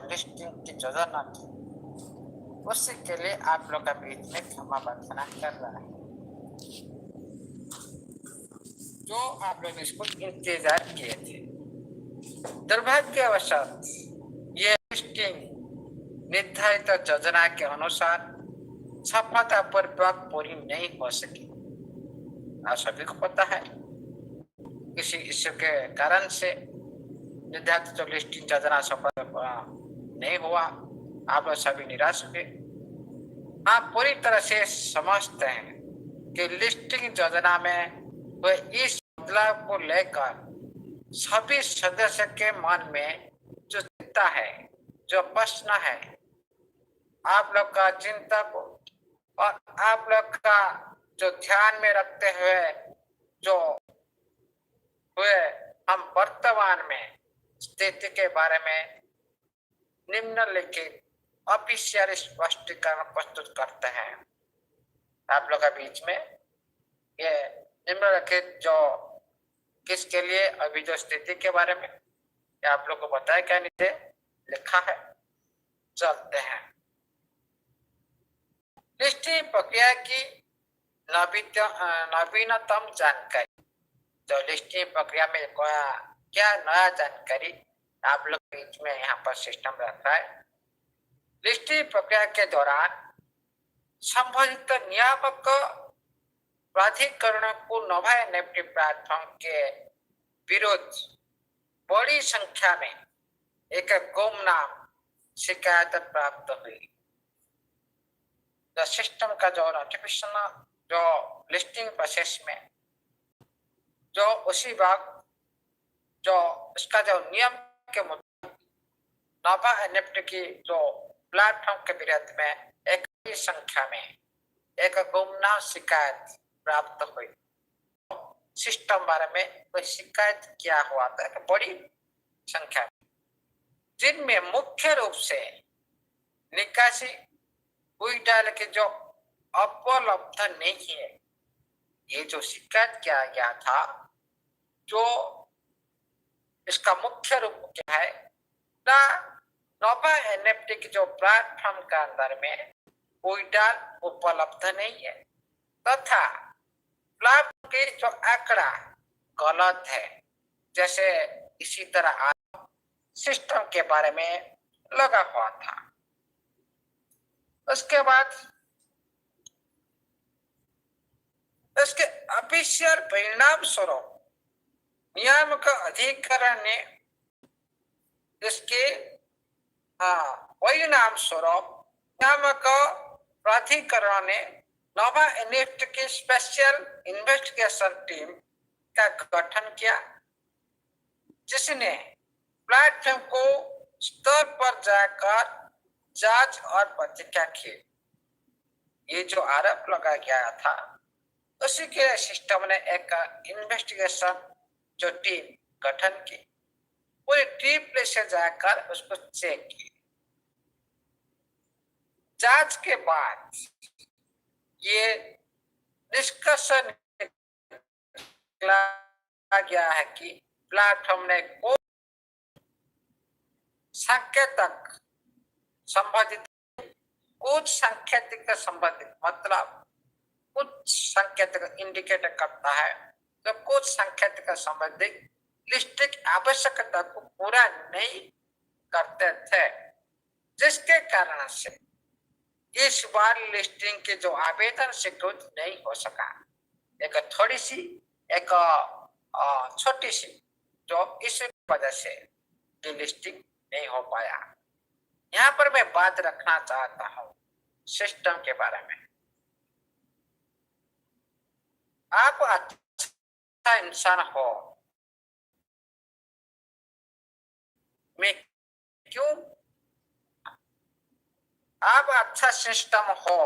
जो लिस्टिंग की योजना की, उसी के लिए आप लोग का बीच में क्षमा प्रार्थना कर रहा है। जो आप लोग इसको इंतजार किए थे। दुर्भाग्यवशात ये लिस्टिंग निर्धारित योजना के अनुसार सफलतापूर्वक पूरी नहीं हो सकी। आप सभी को पता है, किसी इश्यू के कारण से निर्धारित जो लिस्टिंग योजना सफल नहीं हुआ, आप लोग सभी निराश हुए। आप पूरी तरह से समझते हैं कि लिस्टिंग योजना में हुए इस बदलाव को लेकर सभी सदस्य के मन में जो चिंता है, जो प्रश्न है, आप लोग का चिंता को और आप लोग का जो ध्यान में रखते हुए जो हुए हम वर्तमान में स्थिति के बारे में निम्नलिखित ऑफिशियल स्पष्टीकरण प्रस्तुत करते हैं। आप लोग के बीच में ये निम्नलिखित जो किसके लिए अभी जो स्थिति के बारे में आप लोग को बताया क्या नीचे लिखा है, चलते हैं। लिस्टिंग प्रक्रिया की नवीनतम जानकारी। तो लिस्टिंग प्रक्रिया में क्या नया जानकारी आप लोग बीच में यहाँ पर सिस्टम रखा है। लिस्टिंग प्रक्रिया के दौरान संबंधित नियामक प्राधिकरण को नोवा एनएफटी प्लेटफॉर्म के विरुद्ध बड़ी संख्या में एक गुमनाम शिकायत प्राप्त हुई। तो सिस्टम का जो नोटिफिकेशन जो लिस्टिंग प्रोसेस में जो उसी वक्त जो इसका जो नियम के मुताबिक नोवा एनएफटी की जो प्लेटफॉर्म के विरुद्ध में एक बड़ी संख्या में एक गुमनाम शिकायत प्राप्त हुई। सिस्टम बारे में कोई शिकायत किया हुआ था एक बड़ी संख्या में, जिनमें मुख्य रूप से निकासी विड्रॉल के जो उपलब्ध नहीं है, ये जो शिकायत किया गया था, जो इसका मुख्य रूप क्या है ना, नोवा एनएफटी की जो प्लेटफॉर्म के अंदर में विड्रॉल उपलब्ध नहीं है तथा प्लेटफॉर्म की जो आंकड़ा गलत है। जैसे इसी तरह सिस्टम के बारे में लगा हुआ था। उसके बाद इसके ऑफिशियल परिणाम स्वरूप नियामक अधिकरण ने इसके परिणाम स्वरूप नियामक प्राधिकरण ने नोवा एनएफटी की स्पेशल इन्वेस्टिगेशन टीम का गठन किया, जिसने प्लेटफॉर्म को स्तर पर जाकर जांच और परीक्षा की। ये जो आरोप लगा गया था, उसी के सिस्टम ने एक इन्वेस्टिगेशन जो टीम गठन की, पूरी टीम से जाकर उसको चेक की। जांच के बाद ये निष्कर्षण गया है कि प्लेटफॉर्म ने कोई सांकेतिक संबंधित कुछ सांकेतिक संबंधित मतलब कुछ सांकेतिक इंडिकेटर करता है, तो कुछ सांकेतिक संबंधित लिस्टिंग आवश्यकता को पूरा नहीं करते थे, जिसके कारण से इस बार लिस्टिंग के जो आवेदन स्वीकृत नहीं हो सका। एक थोड़ी सी एक छोटी सी जो इस वजह से लिस्टिंग नहीं हो पाया। यहाँ पर मैं बात रखना चाहता हूँ सिस्टम के बारे में। आप अच्छा इंसान हो, मैं क्यों आप अच्छा सिस्टम हो,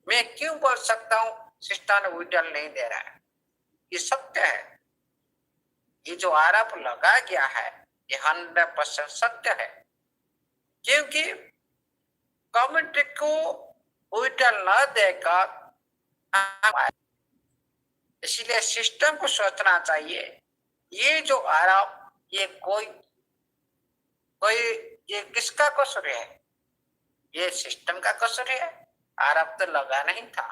मैं क्यों बोल सकता हूँ सिस्टम विड्रॉल नहीं दे रहा है? ये सत्य है। ये जो आरोप लगा गया है ये 100% सत्य है, क्योंकि कम्युनिटी को विड्रॉल न देकर, इसलिए सिस्टम को सोचना चाहिए ये जो आरोप ये कोई ये किसका कसूर है? ये सिस्टम का कसूर है। आरोप तो लगा नहीं था,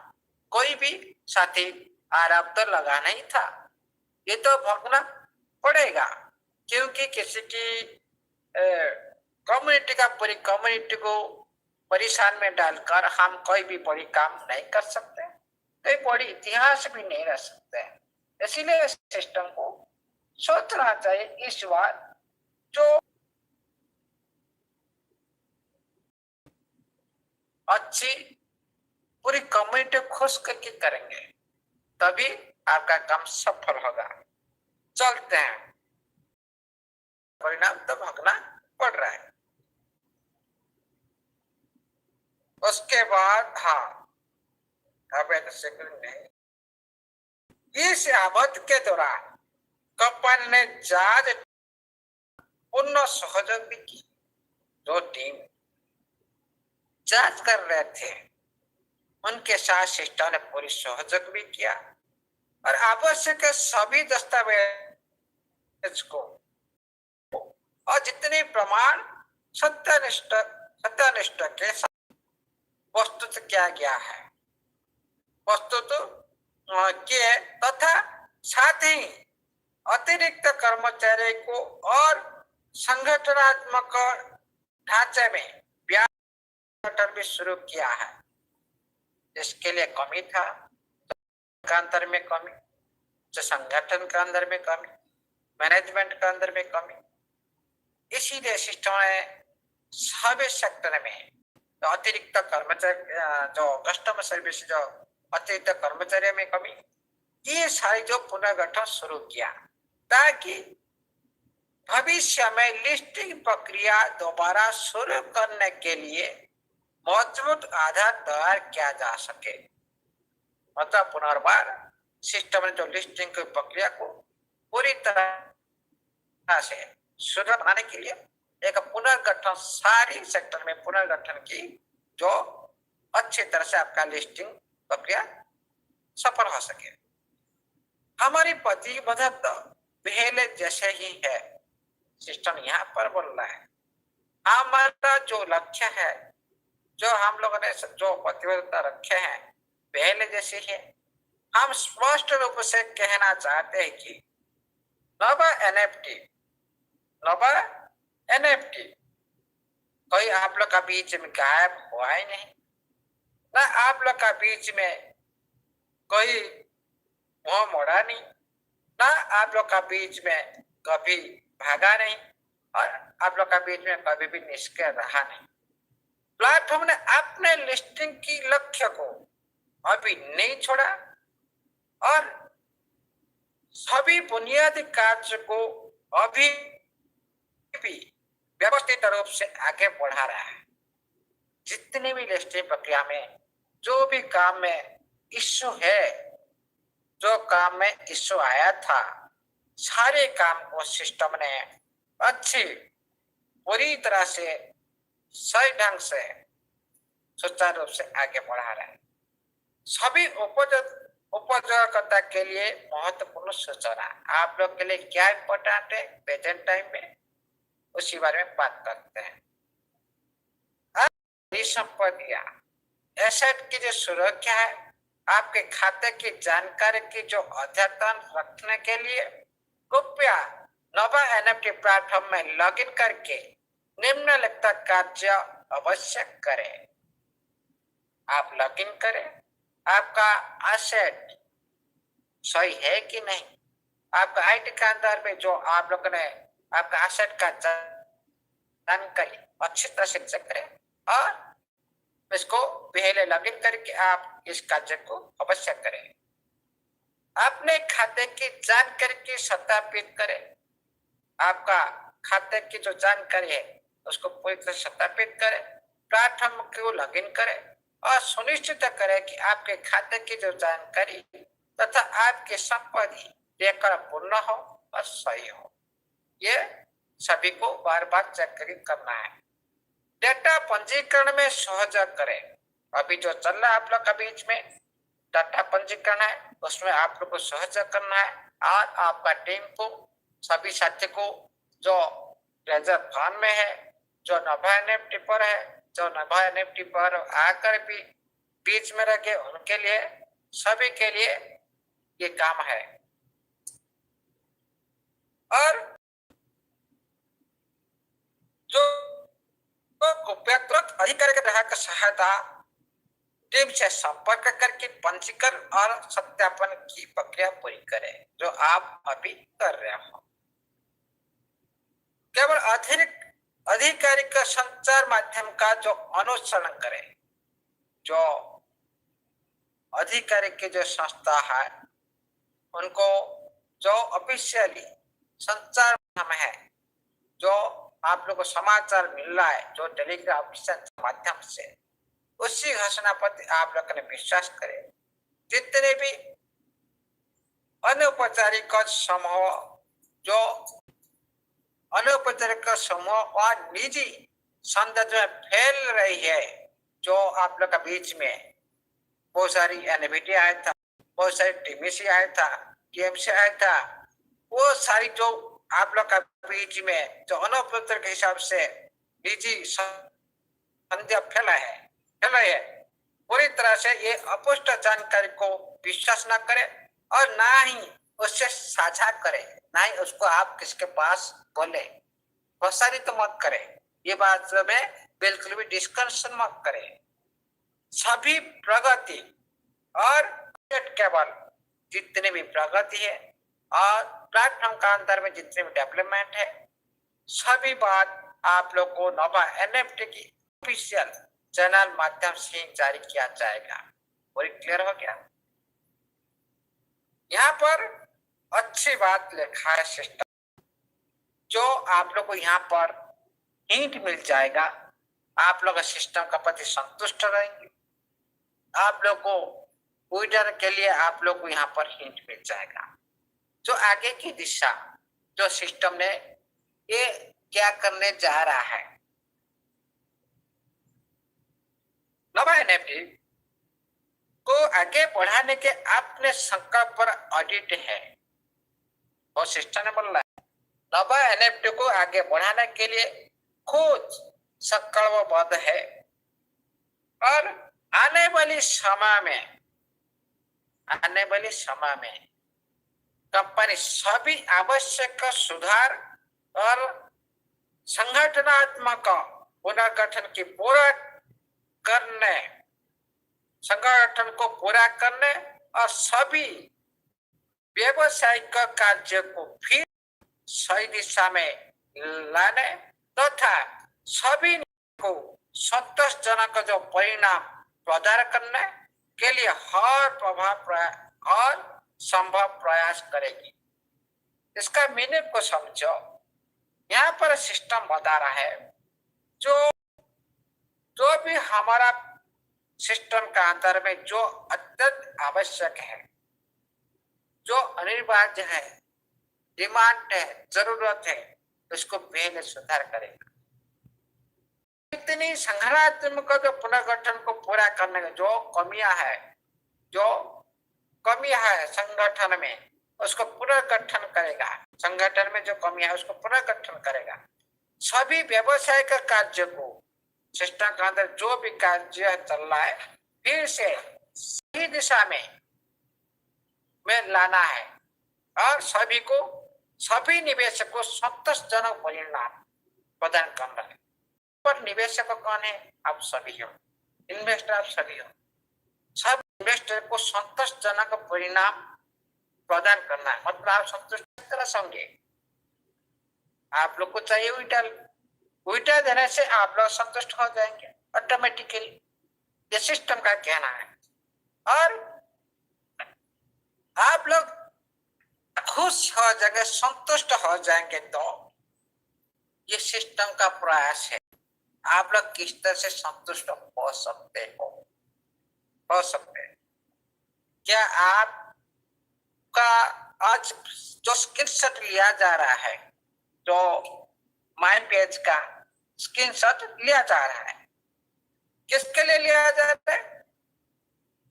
कोई भी साथी आरोप तो लगा नहीं था। ये तो भोगना पड़ेगा, क्योंकि किसी की कम्युनिटी का पूरी कम्युनिटी को परेशान में डालकर हम कोई भी बड़ी काम नहीं कर सकते, कोई बड़ी इतिहास भी नहीं रह सकते। इसीलिए सिस्टम को सोचना चाहिए इस बार, जो अच्छी पूरी कम्युनिटी खुश करके करेंगे, तभी आपका काम सफल होगा। चलते हैं, परिणाम तो भोगना पड़ रहा है। उसके बाद अवैध सेक्रेटरी ने इस अवध के दौरान कंपनी ने जहाज पूर्ण सहयोग भी की। जो टीम जांच कर रहे थे उनके साथ सिस्टम ने पूरी सहयोग भी किया और आवश्यक सभी दस्तावेज को और जितने प्रमाण सत्यानिष्ठ के साथ प्रस्तुत किया गया है, प्रस्तुत किए तथा साथ ही अतिरिक्त कर्मचारी को और संगठनात्मक ढांचे में ब्याज भी शुरू किया है। जिसके लिए कमी था, का अंदर में कमी, जो संगठन का अंदर में कमी, मैनेजमेंट का अंदर में कमी, इसीलिए सिस्टम ने सभी सेक्टर में जो अतिरिक्त कर्मचारी, जो कस्टमर सर्विस, जो अतिरिक्त कर्मचारी में कमी, ये सारी जो पुनर्गठन शुरू किया ताकि भविष्य में लिस्टिंग प्रक्रिया दोबारा शुरू करने के लिए मजबूत आधार तैयार किया जा सके। मतलब पुनर्बार सिस्टम ने जो लिस्टिंग की प्रक्रिया को पूरी तरह से सुदृढ़ बनाने के लिए एक पुनर्गठन, सारी सेक्टर में पुनर्गठन की जो अच्छी तरह से आपका लिस्टिंग प्रक्रिया सफल हो सके। हमारी प्रतिबद्धता तो पहले जैसे ही है, सिस्टम यहाँ पर बोल रहा है हमारा जो लक्ष्य है, जो हम लोगों ने जो प्रतिबद्धता रखे हैं पहले जैसे ही। हम स्पष्ट रूप से कहना चाहते हैं कि नवा एनएफटी कोई आप लोग का बीच में गायब हुआ ही नहीं, ना आप लोग का बीच में कोई मुंह मोड़ा नहीं, ना आप लोग का बीच में कभी भागा नहीं और आप लोग का बीच में कभी भी निष्क्रिय रहा नहीं। प्लेटफॉर्म ने अपने लिस्टिंग की लक्ष्य को अभी नहीं छोड़ा और सभी बुनियादी कार्य को अभी भी व्यवस्थित रूप से आगे बढ़ा रहा है। जितनी भी लिस्टिंग प्रक्रिया में जो भी काम में इश्यू है, जो काम में इश्यू आया था, सारे काम को सिस्टम ने अच्छी पूरी तरह से सही ढंग से सुचारू रूप से आगे बढ़ा रहा है। सभी उपयोगकर्ता के लिए महत्वपूर्ण सूचना आप लोग के लिए क्या इम्पोर्टेंट है प्रेजेंट टाइम में, उसी बारे में बात करते हैं। संपत्तियां, एसेट की जो सुरक्षा है, आपके खाते की जानकारी की जो अद्यतन रखने के लिए कृपया नवा एनएफटी प्लेटफॉर्म में लॉगिन करके निम्नलिखित कार्य अवश्य करें। आप लॉगिन करें, आपका एसेट सही है कि नहीं, आपका आईटी के अंदर में जो आप लोगों ने आपका एसेट का जानकारी अच्छी तरह से चेक करें और इसको पहले लॉगिन करके आप इस कार्य को अवश्य करें। अपने खाते की जानकारी की सत्यापित करें, आपका खाते की जो जानकारी है उसको पूरी तरह सत्यापित करें, प्लेटफॉर्म को लॉगिन करें और सुनिश्चित करें कि आपके खाते की जो जानकारी तथा आपकी संपत्ति रिकॉर्ड पूर्ण हो और सही हो। ये सभी को बार बार चेक करना है। डेटा पंजीकरण में सहयोग करें। अभी जो चल रहा है आप लोग का बीच में डाटा पंजीकरण है, उसमें आप लोग को सहयोग करना है और आपका टीम को, सभी साथी को जो रिजर्व फंड में है जो नभा एनएफटी पर है, जो नभा एनएफटी पर आकर भी बीच में रखे, उनके लिए, सभी के लिए ये काम है। और जो व्यक्तिगत अधिकारी के ग्राहक सहायता टीम से संपर्क करके पंजीकरण और सत्यापन की प्रक्रिया पूरी करें, जो आप अभी कर रहे हो। केवल अतिरिक्त अधिकारी का संचार माध्यम का जो अनुसरण करे, जो अधिकारी की जो संस्था है उनको जो ऑफिशियली संचार माध्यम है, जो आप लोग को समाचार मिल रहा है, जो टेलीग्राफ के माध्यम से, उसी घोषणा पर आप लोग ने विश्वास करें। जितने भी अनौपचारिक समूह, जो अनौपचारिक समूह और निजी संदर्भ में फैल रही है, जो आप लोग के बीच में बहुत सारी एनबीटी आया था, बहुत सारी टीएमसी आया था, टीएमसी आया था, वो सारी जो आप लोग का बीच में जो अनौपचारिक के हिसाब से निजी संदेह फैला है, पूरी तरह से ये अपुष्ट जानकारी को विश्वास न करें और ना ही उससे साझा करें, ना ही उसको आप किसके पास बोले, प्रसारित तो मत करें। ये बात में बिल्कुल भी डिस्कशन मत करें। सभी प्रगति और केवल जितने भी प्रगति है और प्लेटफॉर्म का अंदर में जितने भी डेवलपमेंट है, सभी बात आप लोग को नभा एनएफटी की ऑफिशियल चैनल माध्यम से जारी किया जाएगा। और क्लियर हो गया? यहाँ पर अच्छी बात लिखा है सिस्टम, जो आप लोग को यहाँ पर हिंट मिल जाएगा। आप लोग सिस्टम का प्रति संतुष्ट रहेंगे। आप लोग को ट्विटर के लिए आप लोग को यहाँ पर हिंट मिल जाएगा, जो आगे की दिशा जो सिस्टम ने ये क्या करने जा रहा है। नभा एनएफटी को आगे बढ़ाने के अपने संकल्प पर ऑडिट है, और सिस्टम ने बोला नभा एनएफटी को आगे बढ़ाने के लिए खुद संकल्पबद्ध है और आने वाली समय में कंपनी सभी आवश्यक सुधार और संगठनात्मक पुनर्गठन की संगठन को पूरा करने और सभी व्यावसायिक कार्य को फिर सही दिशा में लाने तथा सभी को संतोषजनक जो परिणाम प्रदान करने के लिए हर संभव प्रयास करेगी। इसका मीनिंग को समझो। यहाँ पर सिस्टम बता रहा है जो भी हमारा सिस्टम का अंदर में जो अत्यंत आवश्यक है, जो अनिवार्य है, डिमांड है, जरूरत है, उसको पहले सुधार करेगा। इतनी संगठनात्मक जो पुनर्गठन को पूरा करने का जो कमियां है संगठन में, उसको पुनर्गठन करेगा। संगठन में जो कमियां है उसको पुनर्गठन करेगा। सभी व्यवसायिक कार्य को सिस्टम के अंदर जो भी कार्य चल रहा है फिर से सही दिशा में लाना है और सभी निवेशक को संतोषजनक परिणाम प्रदान करना है। पर निवेशक कौन है? आप सभी हो, इन्वेस्टर आप सभी हो। सब इन्वेस्टर को संतोषजनक परिणाम प्रदान करना है, मतलब आप संतुष्ट तरह समझे। आप लोग को चाहिए उल्टा देने से आप लोग संतुष्ट हो जाएंगे ऑटोमेटिकली, ये सिस्टम का कहना है। और आप लोग खुश हो जाएंगे, संतुष्ट हो जाएंगे, तो ये सिस्टम का प्रयास है। आप लोग किस तरह से संतुष्ट हो सकते हैं? क्या आपका आज जो स्क्रीनशॉट लिया जा रहा है, जो माइंड पेज का स्क्रीनशॉट लिया जा रहा है, किसके लिए लिया जा रहा है?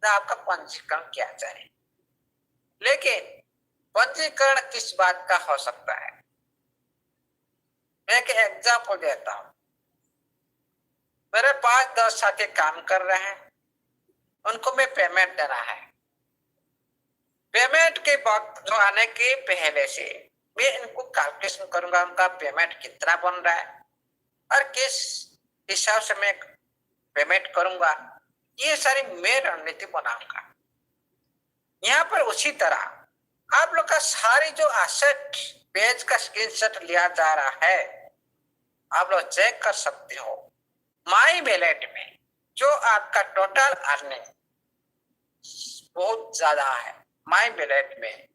तो आपका पंजीकरण किया जाए। लेकिन पंजीकरण किस बात का हो सकता है? मैं एक एग्जाम्पल देता हूं। मेरे पास 10 साथी काम कर रहे हैं, उनको मैं पेमेंट देना है। पेमेंट के वक्त जो आने के पहले से मैं इनको कैलकुलेशन करूंगा, उनका पेमेंट कितना बन रहा है और किस हिसाब से मैं पेमेंट करूंगा, ये सारी मैं रणनीति बनाऊंगा। यहाँ पर उसी तरह आप लोग का सारी जो एसेट पेज का स्क्रीनशॉट लिया जा रहा है, आप लोग चेक कर सकते हो। माई वैलेट में जो आपका टोटल अर्निंग बहुत ज्यादा है, माई वैलेट में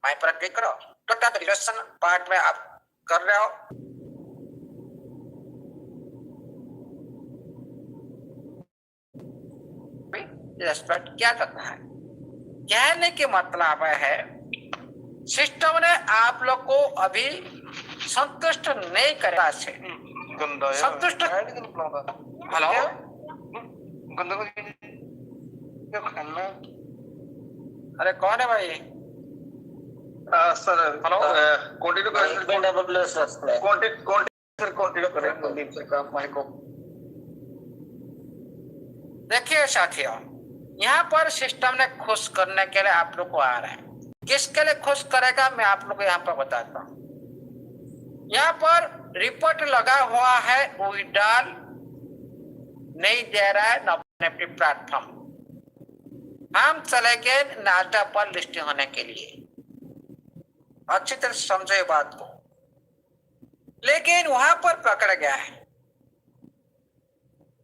माई पर क्लिक करो, टोटल रिलेशन पार्ट में आप कर रहे हो। क्या करना है, कहने के मतलब है सिस्टम ने आप लोग को अभी संतुष्ट नहीं करेगा। संतुष्ट हेलो अरे कौन है भाई? सर हेलो कंटिन्यू करें कुलदीप सर का माइक को। देखिए साथियों, यहाँ पर सिस्टम ने खुश करने के लिए आप लोग को आ रहा है। किसके लिए खुश करेगा मैं आप लोग को यहाँ पर बताता हूँ। यहाँ पर रिपोर्ट लगा हुआ है, विड्रॉल नहीं दे रहा है नॉमिनेटी प्लेटफॉर्म। हम चले गए नास्डैक पर लिस्टिंग होने के लिए। अच्छी तरह समझो बात को, लेकिन वहां पर पकड़ गया है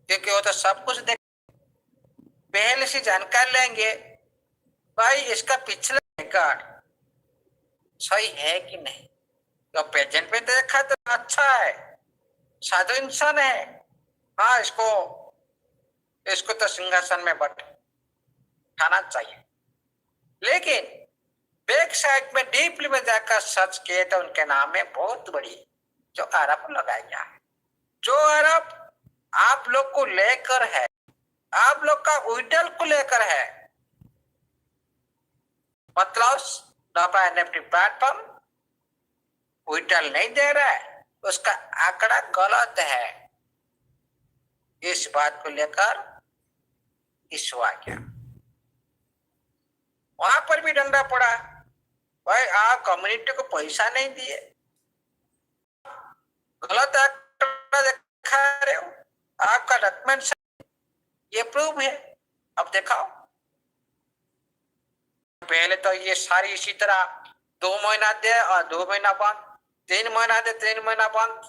क्योंकि वो तो सब कुछ देख पहले से जानकारी लेंगे भाई इसका पिछला रिकॉर्ड सही है कि नहीं। तो प्रेजेंट में देखा तो अच्छा है, साधु इंसान है, हाँ इसको तो सिंहासन में बैठाना चाहिए। लेकिन बैक साइड में डीपली में जाकर सर्च किए तो उनके नाम में बहुत बड़ी जो आरोप लगाया गया है, जो आरोप आप लोग को लेकर है, आप लोग का विड्रॉल को लेकर है। मतलब एनएफटी प्लेटफॉर्म विड्रॉल नहीं दे रहा है, उसका आंकड़ा गलत है। इस बात को लेकर इशू आ गया, वहां पर भी डंडा पड़ा। भाई आप कम्युनिटी को पैसा नहीं दिए, गलत आंकड़ा दिखा रहे हो, आपका डॉक्यूमेंट ये प्रूफ है, अब दिखाओ। पहले तो ये सारी इसी तरह 2 महीना दे और 2 महीना बंद, 3 महीना दे 3 महीना बंद।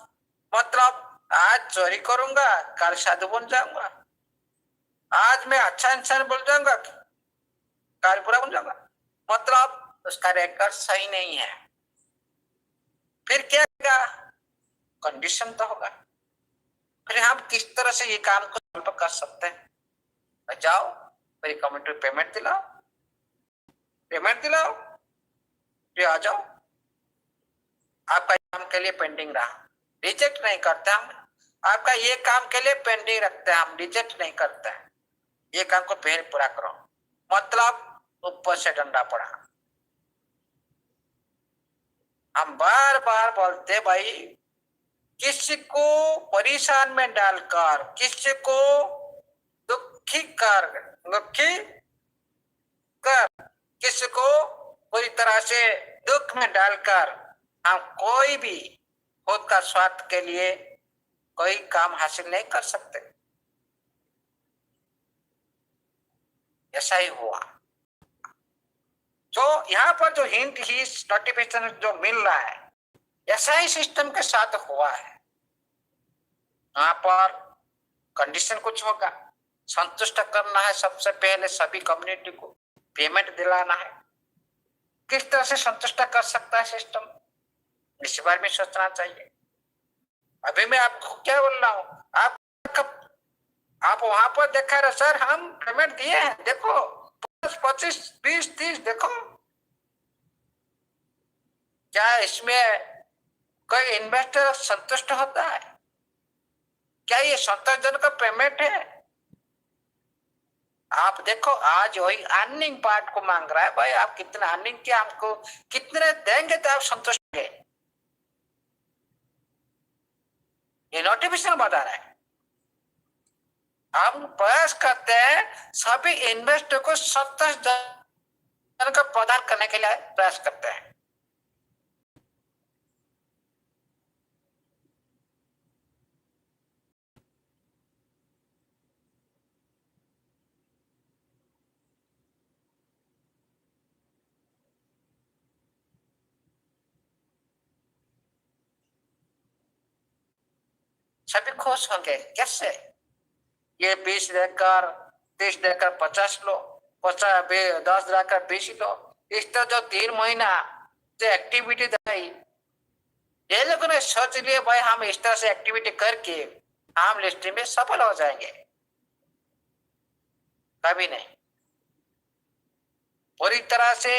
मतलब आज चोरी करूंगा कल साधु बन जाऊंगा, आज मैं अच्छा इंसान बोल जाऊंगा कल बुरा बन जाऊंगा। मतलब उसका रिकॉर्ड सही नहीं है। फिर क्या होगा, कंडीशन तो होगा। फिर हम किस तरह से ये काम को सॉल्व कर सकते हैं? जाओ मेरी कम्युनिटी पेमेंट दिलाओ, फिर आ जाओ। आपका काम के लिए पेंडिंग रहा, रिजेक्ट नहीं करते हम। आपका ये काम के लिए पेंडिंग रखते हैं हम, रिजेक्ट नहीं करते हैं। ये काम को पहले पूरा करो। मतलब ऊपर से डंडा पड़ा। हम बार बार बोलते भाई, किसी को परेशान में डालकर, किसी को दुखी कर, किसी को पूरी तरह से दुख में डालकर हम कोई भी खुद का स्वार्थ के लिए कोई काम हासिल नहीं कर सकते। ऐसा ही हुआ। तो यहाँ पर जो हिंट ही नोटिफिकेशन जो मिल रहा है, ऐसा ही सिस्टम के साथ हुआ है। यहाँ पर कंडीशन कुछ होगा, संतुष्ट करना है सबसे पहले सभी कम्युनिटी को, पेमेंट दिलाना है। किस तरह से संतुष्ट कर सकता है सिस्टम, इस बारे में सोचना चाहिए। अभी मैं आपको क्या बोल रहा हूँ, आप वहां पर देखा रहे सर हम पेमेंट दिए हैं, देखो 25, 20, 30, देखो। क्या इसमें कोई इन्वेस्टर संतुष्ट होता है? क्या ये संतोषजनक पेमेंट है? आप देखो आज वही अर्निंग पार्ट को मांग रहा है। भाई आप कितना अर्निंग किया, हमको कितने देंगे तो आप संतुष्ट हैं? ये नोटिफिकेशन बता रहा है। हम प्रयास करते हैं सभी इन्वेस्टर को 70 का प्रदान करने के लिए प्रयास करते हैं। सभी खुश होंगे कैसे? ये 20 देकर 30 देकर 50 लो, 10 देकर 20 लो। इस तरह जो 3 महीना जो एक्टिविटी दिखाई, ये लोगों ने सोच लिए भाई हम इस तरह से एक्टिविटी करके हम लिस्टिंग में सफल हो जाएंगे। कभी नहीं। पूरी तरह से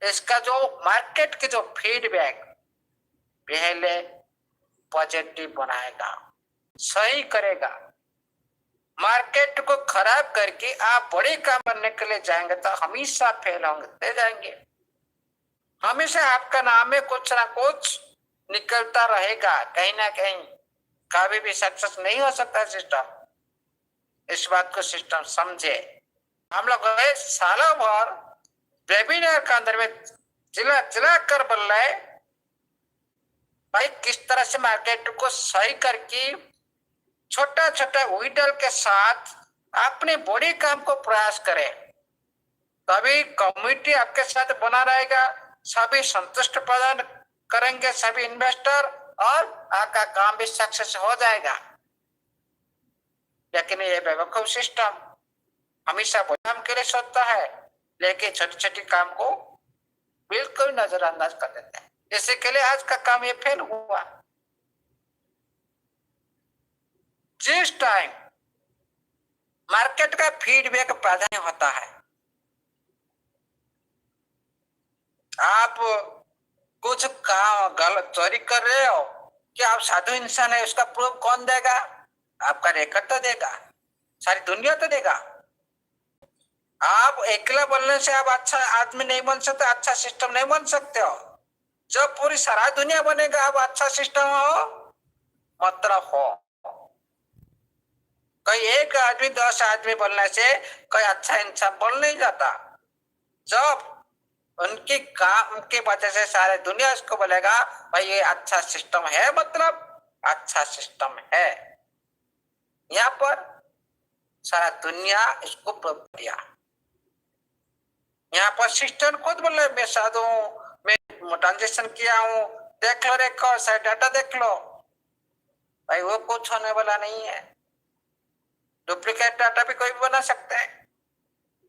इसका जो मार्केट के जो फीडबैक पहले पॉजिटिव बनाएगा, सही करेगा। मार्केट को खराब करके आप बड़े काम करने के लिए जाएंगे तो हमेशा फेल होंगे जाएंगे। हमेशा आपका नाम में कुछ ना कुछ निकलता रहेगा, कहीं ना कहीं। कभी भी सक्सेस नहीं हो सकता सिस्टम। इस बात को सिस्टम समझे। हम लोग सालों भर वेबिनार के अंदर में चिल्ला चिल्ला कर बोल रहे भाई किस तरह से मार्केट को सही करके छोटा छोटा विडल के साथ अपने बड़े काम को प्रयास करें, तभी कम्युनिटी आपके साथ बना रहेगा। सभी संतुष्ट प्रदान करेंगे, सभी इन्वेस्टर, और आपका काम भी सक्सेस हो जाएगा। लेकिन ये बेवकूफ सिस्टम हमेशा काम के लिए सोचता है, लेकिन छोटी छोटी काम को बिल्कुल नजरअंदाज कर देते हैं। इसी के लिए आज का काम ये फेल हुआ। जिस टाइम मार्केट का फीडबैक प्राधान्य होता है, आप कुछ काम गलत चोरी कर रहे हो कि आप साधु इंसान है, उसका प्रूफ कौन देगा? आपका रेकॉर्ड तो देगा, सारी दुनिया तो देगा। आप अकेला बोलने से आप अच्छा आदमी नहीं बन सकते, अच्छा सिस्टम नहीं बन सकते हो। जब पूरी सारा दुनिया बनेगा आप अच्छा सिस्टम हो, मतलब हो। कोई एक आदमी 10 आदमी बोलने से कोई अच्छा इंसान बोल नहीं जाता। जब उनकी काम की वजह से सारे दुनिया इसको बोलेगा भाई ये अच्छा सिस्टम है, मतलब अच्छा सिस्टम है। यहाँ पर सारा दुनिया इसको प्रूव किया। यहाँ पर सिस्टम खुद बोल रहे मैं साधु हूँ, मैं ट्रांजेक्शन किया हूँ, देख लो रेकॉर्ड, सारे डाटा देख लो। भाई वो कुछ होने वाला नहीं है। डुप्लीकेट डाटा भी कोई भी बना सकता है।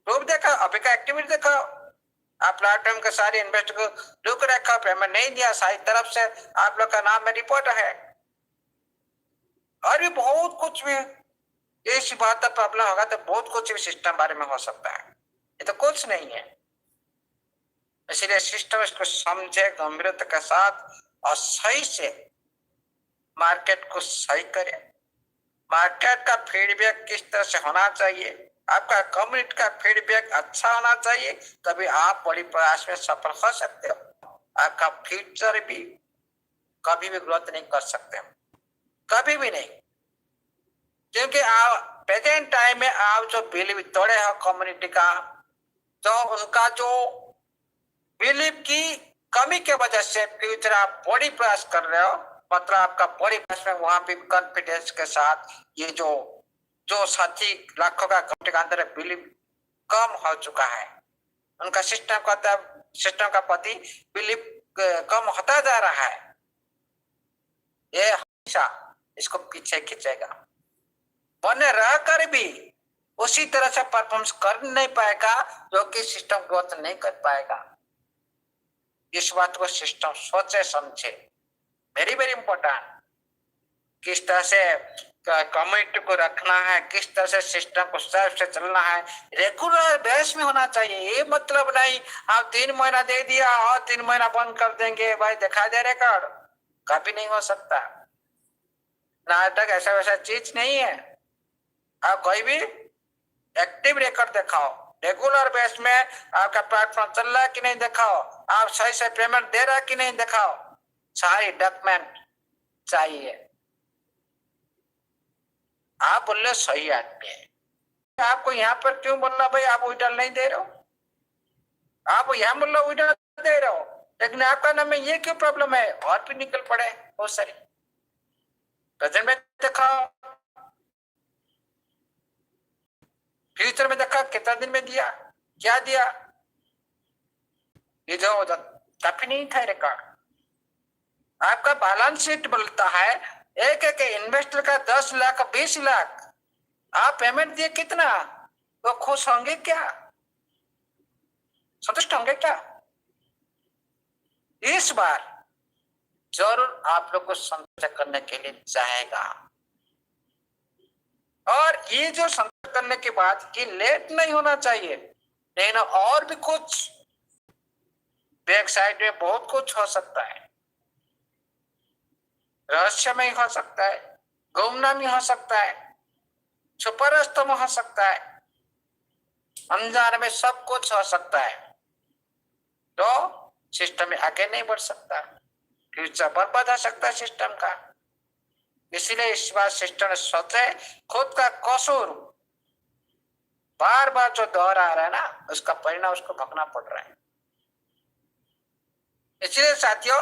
प्रूफ देखो, अभी का एक्टिविटी देखो, आप प्लेटफॉर्म के सारे इन्वेस्टर को रुक रखा, पेमेंट नहीं दिया, सारी तरफ से आप लोग का नाम में रिपोर्ट है, और भी बहुत कुछ भी। इस बात का प्रॉब्लम होगा तो बहुत कुछ भी सिस्टम बारे में हो सकता है। ये तो कुछ नहीं है। इसलिए सिस्टम इसको समझे गंभीरता के साथ और सही से मार्केट को सही करे। मार्केट का फीडबैक किस तरह से होना चाहिए, आपका कम्युनिटी का फीडबैक अच्छा होना चाहिए, तभी आप बड़ी प्रयास में सफल हो सकते हो। आपका फ्यूचर भी कभी भी ग्रोथ नहीं कर सकते, कभी भी नहीं। क्योंकि आप प्रेजेंट टाइम में आप जो बिलीव तोड़े हो कम्युनिटी का, तो उनका जो बिलीव की कमी के वजह से फ्यूचर आप बड़ी प्रयास कर रहे हो, मतलब आपका बड़ी प्रयास में वहां भी कॉन्फिडेंस के साथ ये जो साथी लाखों का कम्युनिटी के अंदर बिलीव कम हो चुका है, उनका सिस्टम का प्रति बिलीव कम होता जा रहा है। ये हमेशा इसको पीछे खींचेगा। बने रहकर भी उसी तरह से परफॉर्मेंस कर नहीं पाएगा, जो कि सिस्टम ग्रोथ नहीं कर पाएगा। इस बात को सिस्टम सोचे समझे, वेरी वेरी इंपॉर्टेंट। किस तरह से कम्युनिटी को रखना है, किस तरह से सिस्टम को सेल्फ से चलना है, रेगुलर बेस में होना चाहिए। ये मतलब नहीं आप 3 महीना दे दिया और 3 महीना बंद कर देंगे, भाई दिखा दे रिकॉर्ड, कभी नहीं हो सकता। नाटक ऐसा वैसा चीज नहीं है। आप कोई भी एक्टिव रिकॉर्ड दिखाओ, रेगुलर बेस में आपका प्लेटफॉर्म चल रहा है कि नहीं दिखाओ, आप सही से पेमेंट दे रहा है कि नहीं दिखाओ, सारी डॉक्यूमेंट चाहिए। आप आप बोल रहे सही आदमी है, आपको यहाँ पर क्यों बोलना भाई आप विड्रॉल नहीं दे रहे हो, आप यहाँ बोल रहे विड्रॉल दे रहे हो, लेकिन आपका नाम में ये क्यों प्रॉब्लम है, और भी निकल पड़े बहुत सारे। प्रेजेंट में देखा, फ्यूचर में देखा कितना दिन में दिया, क्या दिया, ये जो काफी नहीं था रिकॉर्ड। आपका बैलेंस शीट बोलता है एक एक इन्वेस्टर का 10 लाख 20 लाख, आप पेमेंट दिए कितना, वो खुश होंगे क्या, संतुष्ट होंगे क्या? इस बार जरूर आप लोग को संतुष्ट करने के लिए चाहेगा, और ये जो संतुष्ट करने के बाद ये लेट नहीं होना चाहिए, लेकिन और भी कुछ बैक साइड में बहुत कुछ हो सकता है, रहस्यमय हो सकता है, गुमनामी हो सकता है, छुपरस्त में हो सकता है, अनजान में सब कुछ हो सकता है, तो सिस्टम में आगे नहीं बढ़ सकता, फ्यूचर बर्बाद हो सकता है सिस्टम का। इसलिए इस बार सिस्टम ने सोचे खुद का कसूर बार बार जो दोहरा रहा है ना, उसका परिणाम उसको भुगतना पड़ रहा है। इसलिए साथियों,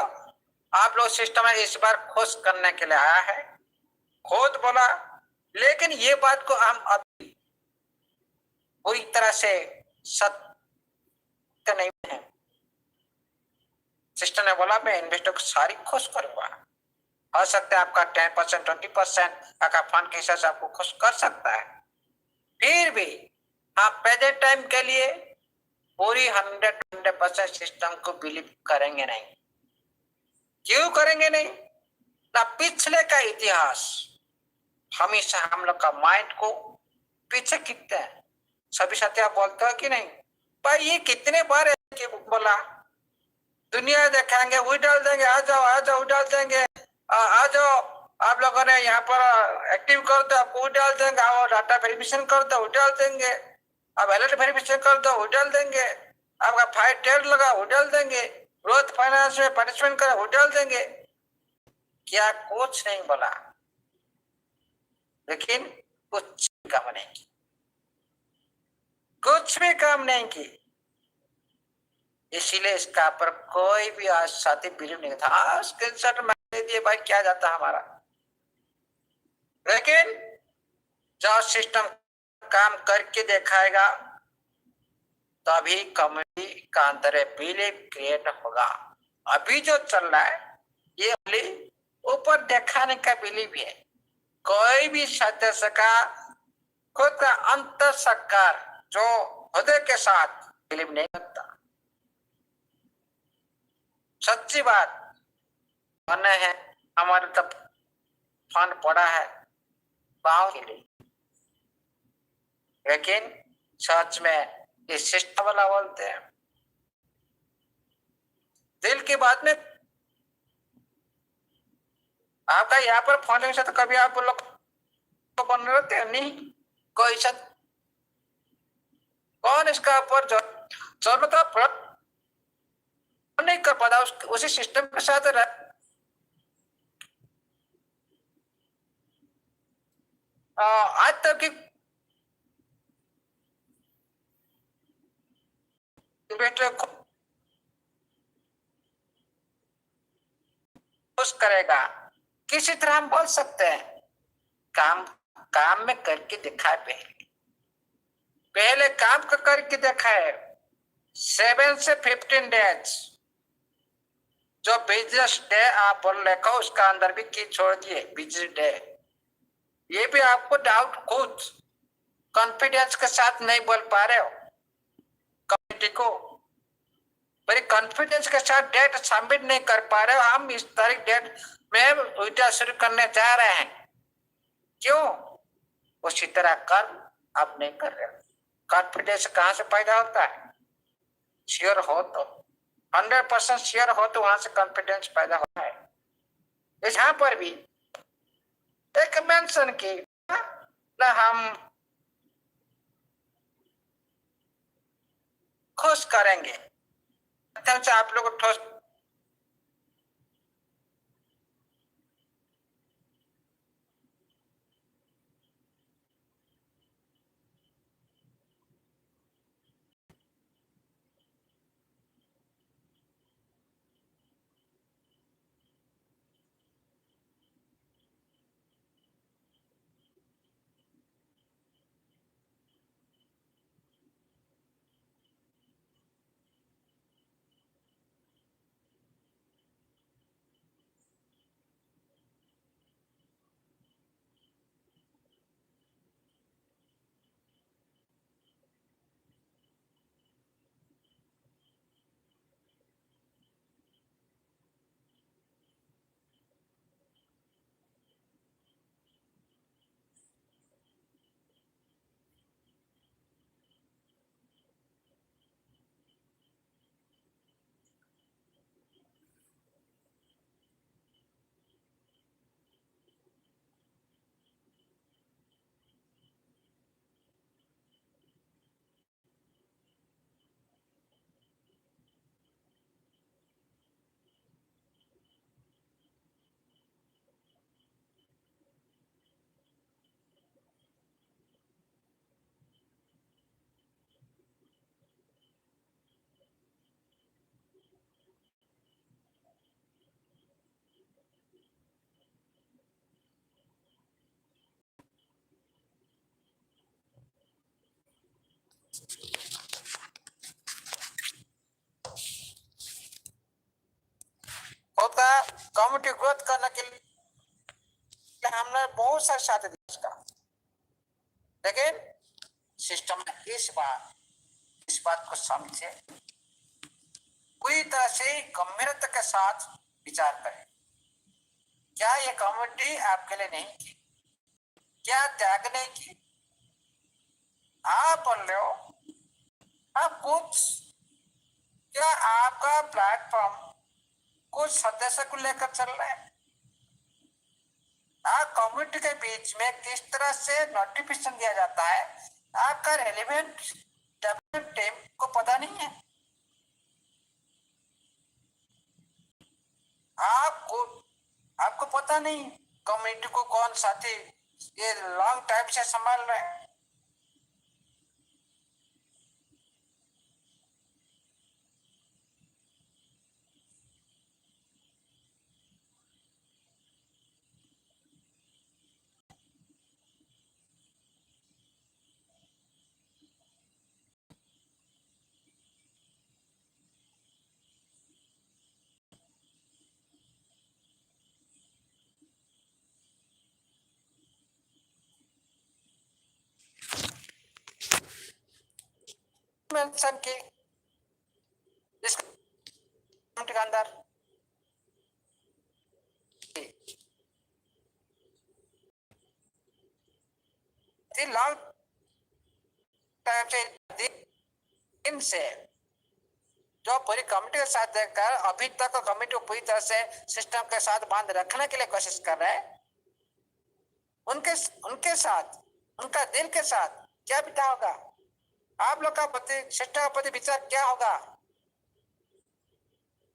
आप लोग सिस्टम में इस बार खुश करने के लिए आया है, खुद बोला, लेकिन ये बात को हम अभी पूरी तरह से सत्य नहीं है। सिस्टम ने बोला मैं इन्वेस्टर को सारी खुश करूंगा, हो सकता है आपका 10% 20% आपका फंड के हिसाब से आपको खुश कर सकता है, फिर भी आप प्रेजेंट टाइम के लिए पूरी 100% सिस्टम को बिलीव करेंगे नहीं। क्यों करेंगे नहीं? ना पिछले का इतिहास हमेशा हम लोग का माइंड को पीछे खींचते हैं। सभी साथी आप बोलते हो कि नहीं भाई, ये कितने बार बोला दुनिया देखेंगे, वही डाल देंगे, आ जाओ वही डाल देंगे, आ जाओ आप लोगों ने यहाँ पर एक्टिव कर दो, आपको वही डाल देंगे, आओ डाटा वेरिफिकेशन कर दो वही डाल देंगे, आप अलर्ट वेरिफिकेशन कर दो वही डाल देंगे, आपका 5 टेड लगा वही डाल देंगे, ग्रोथ फाइनेंस में पार्टिसिपेट करें वही डाल देंगे। क्या कुछ नहीं बोला, लेकिन कुछ काम नहीं की, कुछ भी काम नहीं की। इसीलिए इसका पर कोई भी आज साथी बिलीव नहीं था। स्क्रीनशॉट मैंने दिए भाई, क्या जाता हमारा, लेकिन जब सिस्टम काम करके दिखाएगा तभी कम्युनिटी का अंदर बिलीव क्रिएट होगा। अभी जो चल रहा है ये ऊपर दिखाने का बिलीव है। कोई भी सदस्य का खुद का अंतर सकार जो हृदय के साथ बिलीव नहीं करता। सच्ची बात माने है, हमारे तब फंड पड़ा है पाँव के लिए, लेकिन सच में ये सिस्टम वाला बोलते हैं दिल की बात में। आपका यहाँ पर फंड से तो कभी आप लोग तो बन रहते हैं नहीं, कोई सच कौन इसका ऊपर जरूरत नहीं कर पाता, उसी सिस्टम के साथ रह। आज तक की खुश करेगा किसी तरह हम बोल सकते हैं, काम में करके दिखाए, पहले काम का करके दिखाए। 7 से 15 डेज जो बिजनेस डे आप बोल रहे हो उसका अंदर भी की छोड़ दिए बिजनेस डे। ये भी आपको डाउट खुद कॉन्फिडेंस के साथ नहीं बोल पा रहे हो कम्युनिटी को, बड़ी कॉन्फिडेंस के साथ डेट सबमिट नहीं कर पा रहे हो। हम इस तारीख डेट में विड्रॉ शुरू करने जा रहे हैं, क्यों? उसी तरह कर्म आप नहीं कर रहे। कॉन्फिडेंस कहाँ से पैदा होता है? श्योर हो तो 100% श्योर हो तो वहां से कॉन्फिडेंस पैदा होता है। यहाँ पर भी एक मेंशन की ना, हम खुश करेंगे से आप लोग को ठोस कम्युनिटी ग्रोथ करने के लिए हमने बहुत सारे साथ दिया उसका, लेकिन सिस्टम में इस बात को समझे, पूरी तरह से गंभीरता के साथ विचार करें। क्या ये कम्युनिटी आपके लिए नहीं की? क्या त्याग नहीं की? आप बोल रहे हो आप कुछ, क्या आपका प्लेटफॉर्म कुछ सदस्य को लेकर चल रहा है? आप कम्युनिटी के बीच में किस तरह से नोटिफिकेशन दिया जाता है, आपका रेलिवेंट डेवलपमेंट टीम को पता नहीं है। आपको पता नहीं कम्युनिटी को कौन साथी ये लॉन्ग टाइम से संभाल रहे हैं। मेंशन की इस कम्युनिटी के अंदर लॉन्ग टाइम से दिन से जो पूरी कमिटी के साथ देखकर अभी तक कमिटी को पूरी तरह से सिस्टम के साथ बांध रखने के लिए कोशिश कर रहे हैं, उनके साथ उनका दिल के साथ क्या बीता होगा? आप लोग का प्रति सिस्टम का प्रति विचार क्या होगा?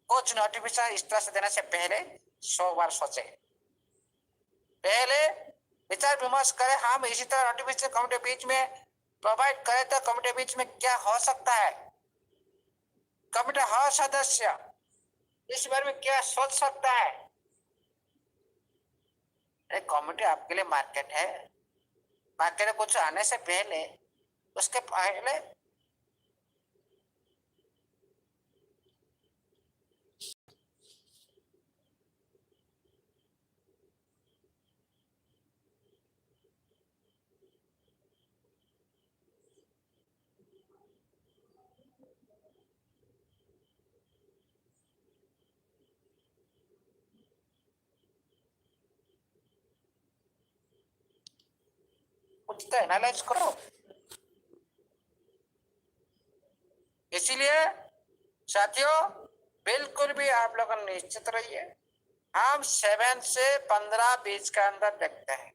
कुछ नोटिफिकेशन इस तरह से देने से पहले 100 बार सोचे, पहले विचार विमर्श करें। हम इसी तरह नोटिफिकेशन कमिटी बीच में प्रोवाइड करें तो कमिटी बीच में क्या हो सकता है, कमिटी हर सदस्य इस बारे में क्या सोच सकता है। कमिटी आपके लिए मार्केट है, मार्केट में कुछ आने से पहले उसके पहले कुछ तो एनालाइज करो। इसीलिए साथियों बिल्कुल भी आप लोग निश्चित रहिए, हम 7 से 15 बीच के अंदर देखते हैं।